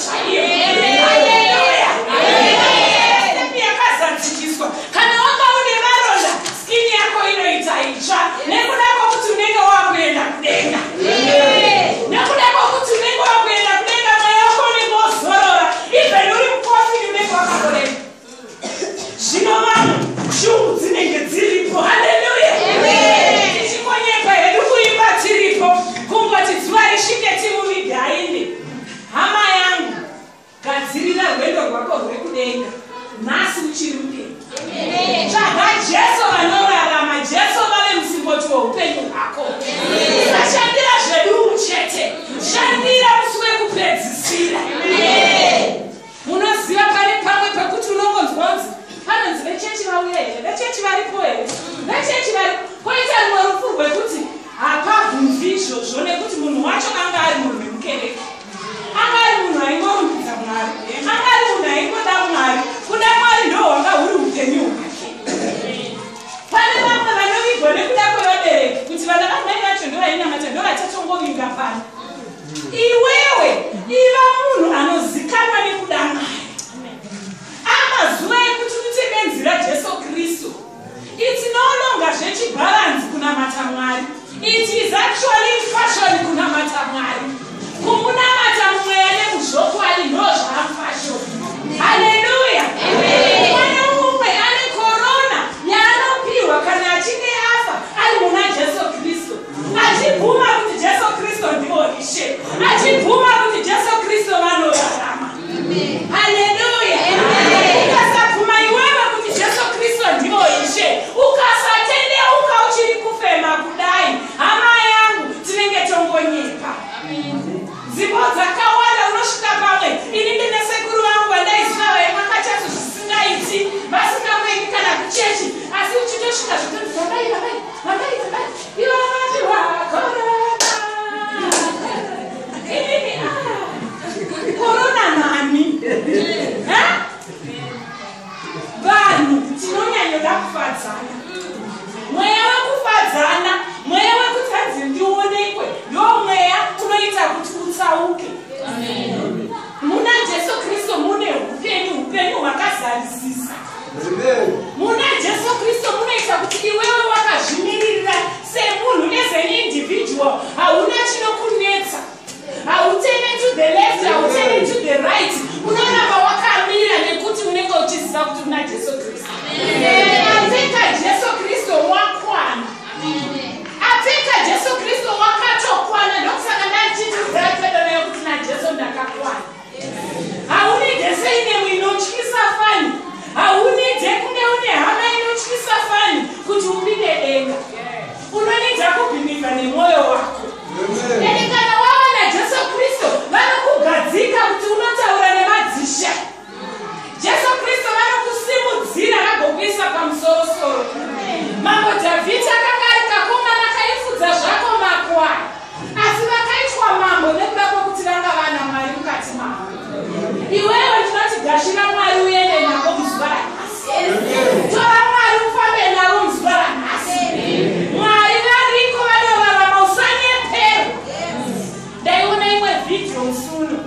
chaiyo. Haleluya. Step yakazadzikiswa. Kana wanga une maronda, skin yako inoita itsva. Nekuda kwokuti unenge wakuenda kudenga. Nekuda kwokuti unenge wakuenda kudenga, mweya wako unenge wozorora. Even uri mukofi unenge wakakorera. Zvino vanhu shungu dzinenge dziripo. Haleluya. Tichikonyekwa hedu kuimba tiripo. Kungoti zuva risvike timuvigayini. Hama yangu, gadzirira rwendo rwako rwekudenga. Nhasi uchiri mupenyu. Tsvaga Jesu vanorarama, Jesu vane musimboti weupenyu hwako. Usashandira zvedu chete, shandira musi wekupedzisira. Munoziva pane pamwe pekuti unongonzwa kunzi panonzi vechechi vauya here, vechechi varipo here, vechechi varipo. Koita rumwe rufu rwekuti hapabvunzwi izvozvo nekuti munhu wacho anga ari munhu wemukereke. Anga ari munhu aingorumbidza Mwari, anga ari munhu aingoda Mwari. Kuda Mwari ndo hwanga huri upenyu hwake. Pane vamwe vanovigwa nekuda kwevabereki kuti vana vamweni vacho ndovainamata ndovachachongovinga pano. Iwewe iva munhu anozikanwa nekuda Mwari. Amazuva ekuti utevedzera Jesu Kristu. It's no longer zvechibalance kunamata Mwari. It is actually fashion kunamata Mwari. Kumunamata mweya nemuzvokwadi ndozvaafashion. Haleluya. Mwana mumwe ane korona yaanopiwa kana achinge afa ari muna Jesu Kristu. Achibvuma kuti Jesu Kristu ndiwo Ishe. Achibvuma kuti Jesu Kristu vanorarama. Haleluya. Ukasabvuma iwewe kuti Jesu Kristu ndiwo Ishe, ukasatendeuka uchiri kufema kudai, hama yangu tinenge tongonyeka. Nzvimbo dzakawanda unosvika pamwe ini nesekuru vangu vandaiziva vaimwakachazvo zvisingaiti vasingamweni kana kuchechi, asi uchitosvika zvotonzi rambai ivo vatiwa korona nani. Vanhu tinonyanyoda kufadzana. Mweya wekufadzana, mweya wekuti hanzi ndionekwe, ndo mweya unoita kuti utsauke. Muna Jesu Kristu mune upenyu hwakazarisisa. Muna Jesu Kristu munoita kuti iwewe wakazvimirira semunhu as an individual. Hauna chinokunetsa. Hautendi to the left, hautendi to the right. Unoramba wakamira nekuti unenge uchiziva kuti una Jesu Kristu. Apfeka Jesu Kristu wakwana. Apfeka Jesu Kristu wakatokwana. Ndokusaka ndachiti zvapedo nayo kuti na Jesu ndakakwana. Haunide seine inotyisa fani. Haunide kunge une hama inotyisa fani kuti upinde denga. Unonida kubhinika nemwoyo wako. Kana wawana Jesu Kristu vanokugadzika kuti unotaura nemadzishe. Jesu Kristu vanokusimudzira vagokuisa pamusoro-soro. Mambo Dhavhidhi akanga ari kakomana akaifudza zvako makwai, asi vakaitwa mambo nekuda kwokuti vanga vana Mwari mukati mavo. Iwewe ndinoti gashira Mwari uende navo muzuva ranhasi. Tora Mwari ufambe navo muzuva ranhasi. Mwari variko vanorarama, usanyepera. Ndaiona imwe vhidhiyo musuno.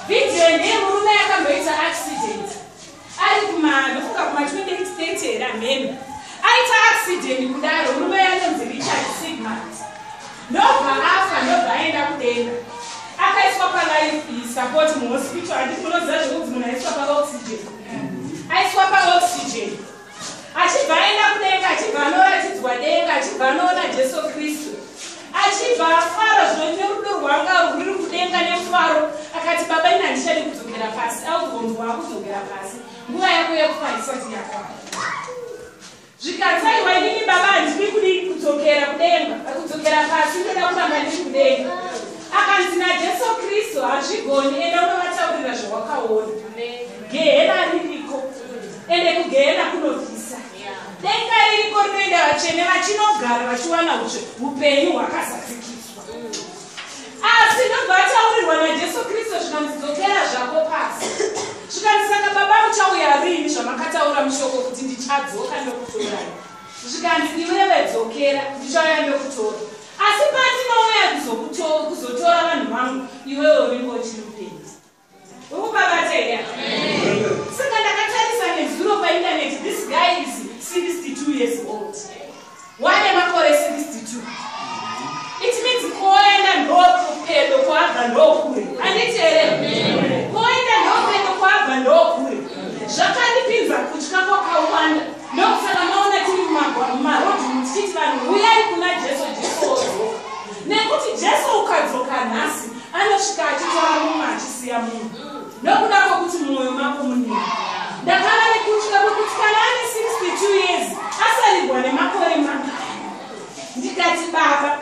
Vhidhiyo ndeyemurume yakamboita accident. Ari ndofunga kuma-28 States here mhenu. Aita accident kudaro, murume yanonzi Richard Sigmund. Ndobva afa, ndobva aenda kudenga. Akaiswa pa-life support muhospital. Handiti munoziva zvokuti munhu aiswa pa-oxygen. Aiswa pa-oxygen. Achibva aenda kudenga, achibva anoratidzwa denga, achibva anoona Jesu Kristu. Achibva afara zvino nerudo rwanga rwuri kudenga nemufaro. Akati baba ina ndichadi kudzokera pasi, augonzwa kudzokera pasi. Nguva yako yekufa isati yakwana. Zvikati aiwa inini baba handidi kudi kudzokera kudenga, kudzokera pasi, ndoda kuramba ndiri kudenga. Akanzi naJesu Kristu hazvigoni, enda unovataurira zvawakaona. Gehena ririko, ende kugehena kunobvisa. Denga ririko rinoenda vatsvene vachinogara vachiwana upenyu hwakazadzikiswa. Asi ndobva ataurirwa naJesu Kristu zvikanzi dzokera zvako pasi. Zvikanzi saka baba muchauya rini zvamakataura mushoko kuti ndichadzoka ndokutorai. Zvikanzi iwewe dzokera ndichauya ndokutora. Asi pandinouya kuzotora vanhu vangu iwewe unenge uchiri mupenzi. ukubabateya saka ndakatarisa nezuro painternet. This guy is 62 years old. Wane makore 62. It means koenda ndopedo kwabva ndokure. Anditi here koenda ndopedo kwabva ndokure. Zvakandipinza kutya kwakawanda. Ndokusaka maona tiri mumarodhi muchiti vanhu uyai kuna Jesu, Jesu odzoka. Nekuti Jesu ukadzoka nhasi anosvika achitora mumwe achisiya munhu. Nokuda kwokuti mumwoyo mako munini. Ndakava nekutya kwekuti kana ane 62 years asarirwa nemakore mangani. Ndikati Baba,